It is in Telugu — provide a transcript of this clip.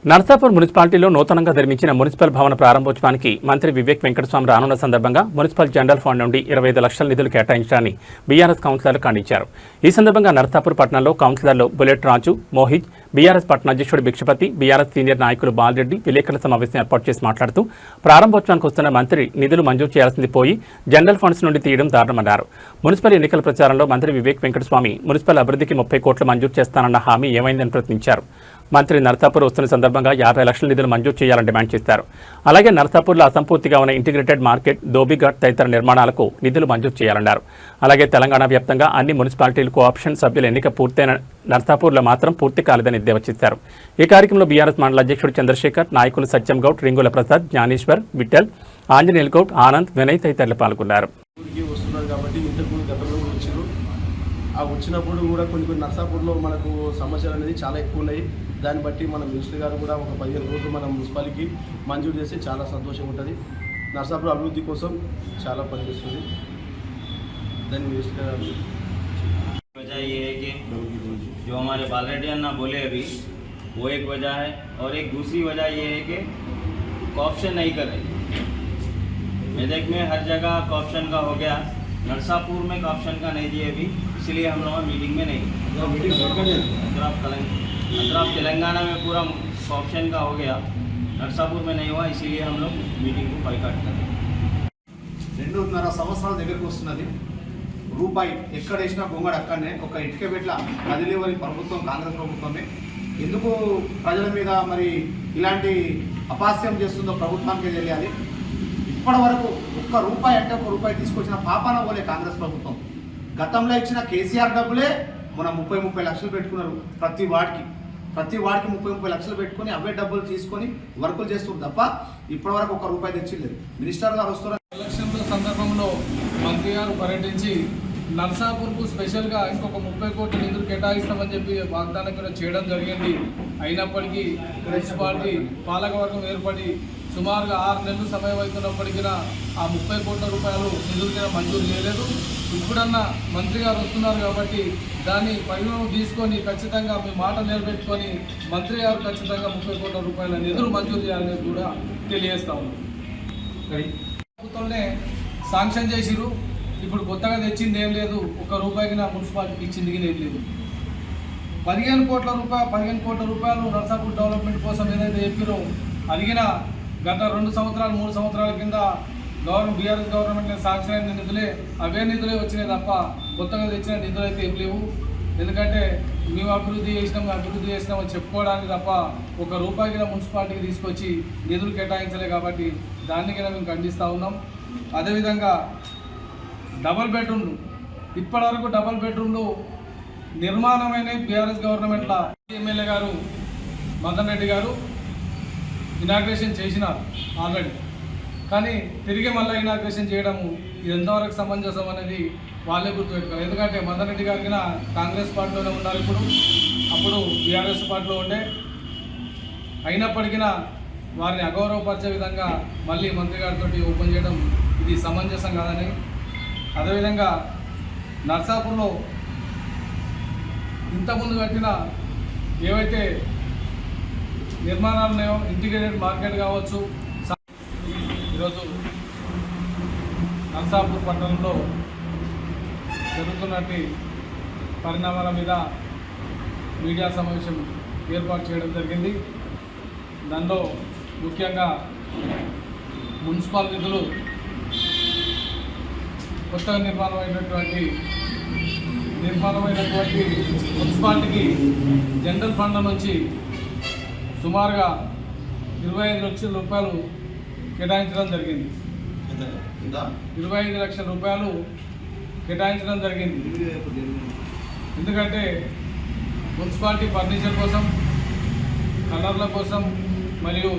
నర్సాపూర్ మున్సిపాలిటీలో నూతనంగా నిర్మించిన మున్సిపల్ భవన ప్రారంభోత్సవానికి మంత్రి వివేక్ వెంకటస్వామి రానున్న సందర్భంగా మున్సిపల్ జనరల్ ఫండ్ నుండి 25 లక్షల నిధులు కేటాయించడాన్ని బీఆర్ఎస్ కౌన్సిలర్లు ఖండించారు. ఈ సందర్భంగా నర్సాపూర్ పట్టణంలో కౌన్సిలర్లు బుల్లెట్ రాజు, మోహిత్, బీఆర్ఎస్ పట్టణ అధ్యక్షుడు భిక్షపతి, బీఆర్ఎస్ సీనియర్ నాయకులు బాలరెడ్డి విలేకరుల సమావేశం ఏర్పాటు చేసి మాట్లాడుతూ ప్రారంభోత్సవానికి వస్తున్న మంత్రి నిధులు మంజూరు చేయాల్సింది పోయి జనరల్ ఫండ్స్ నుండి తీయడం దారుణమన్నారు. మున్సిపల్ ఎన్నికల ప్రచారంలో మంత్రి వివేక్ వెంకటస్వామి మున్సిపల్ అభివృద్ధికి 30 కోట్లు మంజూరు చేస్తానన్న హామీ ఏమైందని ప్రశ్నించారు. మంత్రి నర్సాపూర్ వస్తున్న సందర్భంగా 50 లక్షల నిధులు మంజూరు చేయాలని డిమాండ్ చేశారు. అలాగే నర్సాపూర్లో అసంపూర్తిగా ఉన్న ఇంటిగ్రేటెడ్ మార్కెట్, ధోబీఘాట్ తదితర నిర్మాణాలకు నిధులు మంజూరు చేయాలన్నారు. అలాగే తెలంగాణ వ్యాప్తంగా అన్ని మున్సిపాలిటీలు కోఆప్షన్ సభ్యుల ఎన్నిక పూర్తయిన నర్సాపూర్లో మాత్రం పూర్తి కాలేదని ఎద్దేవా చేశారు. ఈ కార్యక్రమంలో బీఆర్ఎస్ మండల అధ్యక్షుడు చంద్రశేఖర్, నాయకులు సత్యం గౌడ్, రింగుల ప్రసాద్, జ్ఞానేశ్వర్, విఠల్, ఆంజనేయుల్ గౌడ్, ఆనంద్, వినయ్ తదితరులు పాల్గొన్నారు. వచ్చినప్పుడు కూడా కొన్ని నర్సాపూర్లో మనకు సమస్యలు అనేది చాలా ఎక్కువ ఉన్నాయి. దాన్ని బట్టి మన మినిస్టర్ గారు కూడా ఒక 15 కోట్లు మన మున్సిపాలిటీకి మంజూరు చేస్తే చాలా సంతోషంగా ఉంటుంది. నర్సాపూర్ అభివృద్ధి కోసం చాలా పనిచేస్తుంది. దాన్ని మినిస్టర్ గారు वजह ये है कि जो हमारे बालरेड्डी अन्ना बोले अभी वो एक वजह है, और एक दूसरी वजह ये है कि कॉप्शन नहीं कर रहे। मेदक में हर जगह कॉप्शन का हो गया, नरसापुर में कॉप्शन का नहीं दिए अभी, इसलिए हम लोग मीटिंग में नहीं। अतराफ तेलंगाना में पूरा कॉप्शन का हो गया, नरसापुर में नहीं हुआ, इसीलिए हम लोग मीटिंग को बाइकाट कर रहे हैं। 2.5 సంవత్సరాల దగ్గరకు వస్తున్నది. రూపాయి ఎక్కడ వేసినా బొంగడు అక్కడనే. ఒక ఇటుక పెట్ల కదిలేవని ప్రభుత్వం కాంగ్రెస్ ప్రభుత్వమే. ఎందుకు ప్రజల మీద మరి ఇలాంటి అపాస్యం చేస్తుందో ప్రభుత్వానికే తెలియాలి. ఇప్పటి వరకు ఒక్క రూపాయి అంటే ఒక్క రూపాయి తీసుకొచ్చిన పాపాన పోలే కాంగ్రెస్ ప్రభుత్వం. గతంలో ఇచ్చిన కేసీఆర్ డబ్బులే మనం 30 లక్షలు పెట్టుకున్నారు. ప్రతి వాడికి 30 లక్షలు పెట్టుకొని అవే డబ్బులు తీసుకొని వర్కులు చేస్తున్నారు తప్ప ఇప్పటి వరకు ఒక్క రూపాయి తెచ్చిలేదు. మినిస్టర్ గారు వస్తున్నారు. ఎలక్షన్ల సందర్భంలో మంత్రి గారు పర్యటించి నర్సాపూర్కు స్పెషల్గా ఇంకొక 30 కోట్ల నిధులు కేటాయిస్తామని చెప్పి వాగ్దానం కూడా చేయడం జరిగింది. అయినప్పటికీ మున్సిపాలిటీ పాలకవర్గం ఏర్పడి సుమారుగా 6 నెలలు సమయం అవుతున్నప్పటికీ ఆ 30 కోట్ల రూపాయలు నిధులు కూడా మంజూరు చేయలేదు. ఇప్పుడన్నా మంత్రి గారు వస్తున్నారు కాబట్టి దాన్ని పరిగణన తీసుకొని ఖచ్చితంగా మీ మాట నిలబెట్టుకొని మంత్రి గారు ఖచ్చితంగా 30 కోట్ల రూపాయల నిధులు మంజూరు చేయాలని కూడా తెలియజేస్తా ఉన్నాం. ప్రభుత్వంలో శాంక్షన్ చేసిరు. ఇప్పుడు కొత్తగా తెచ్చింది ఏం లేదు. 1 రూపాయికి నా మున్సిపాలిటీకి ఇచ్చింది ఏం లేదు. 15 కోట్ల రూపాయలు నర్సాపూర్ డెవలప్మెంట్ కోసం ఏదైతే చెప్పారో అడిగిన గత 2 సంవత్సరాలు 3 సంవత్సరాల కింద బీఆర్ఎస్ గవర్నమెంట్ శాంక్షన్ అయిన నిధులే, అవే నిధులే వచ్చినాయి తప్ప కొత్తగా తెచ్చిన నిధులు అయితే ఏం లేవు. ఎందుకంటే మేము అభివృద్ధి చేసినామని చెప్పుకోవడానికి తప్ప 1 రూపాయికి మున్సిపాలిటీకి తీసుకొచ్చి నిధులు కేటాయించలే కాబట్టి దాన్ని కూడా మేము ఖండిస్తూ ఉన్నాం. అదేవిధంగా డబుల్ బెడ్రూమ్లు, ఇప్పటివరకు డబుల్ బెడ్రూమ్లు నిర్మాణమైన బీఆర్ఎస్ గవర్నమెంట్లో ఎమ్మెల్యే గారు మదన్ రెడ్డి గారు ఇనాగ్రేషన్ చేసినారు ఆల్రెడీ. కానీ తిరిగి మళ్ళీ ఇనాగ్రేషన్ చేయడము ఇది ఎంతవరకు సమంజసం అనేది వాళ్ళే గుర్తుపెట్టుకోవాలి. ఎందుకంటే మదన్ రెడ్డి గారికి కాంగ్రెస్ పార్టీలోనే ఉన్నారు, అప్పుడు బీఆర్ఎస్ పార్టీలో ఉండే. అయినప్పటికీ వారిని అగౌరవపరిచే విధంగా మళ్ళీ మంత్రి గారితో ఓపెన్ చేయడం ఇది సమంజసం కాదని. అదేవిధంగా నర్సాపూర్లో ఇంతకుముందు కట్టిన ఏవైతే నిర్మాణాలు ఉన్నాయో, ఇంటిగ్రేటెడ్ మార్కెట్ కావచ్చు, ఈరోజు నర్సాపూర్ పట్టణంలో జరుగుతున్నట్టు పరిణామాల మీద మీడియా సమావేశం ఏర్పాటు చేయడం జరిగింది. దానిలో ముఖ్యంగా మున్సిపల్ నిధులు కొత్తగా నిర్మాణమైనటువంటి మున్సిపాలిటీకి జనరల్ ఫండ్ నుంచి సుమారుగా 25 లక్షల రూపాయలు కేటాయించడం జరిగింది. 25 లక్షల రూపాయలు కేటాయించడం జరిగింది. ఎందుకంటే మున్సిపాలిటీ ఫర్నిచర్ కోసం, కలర్ల కోసం మరియు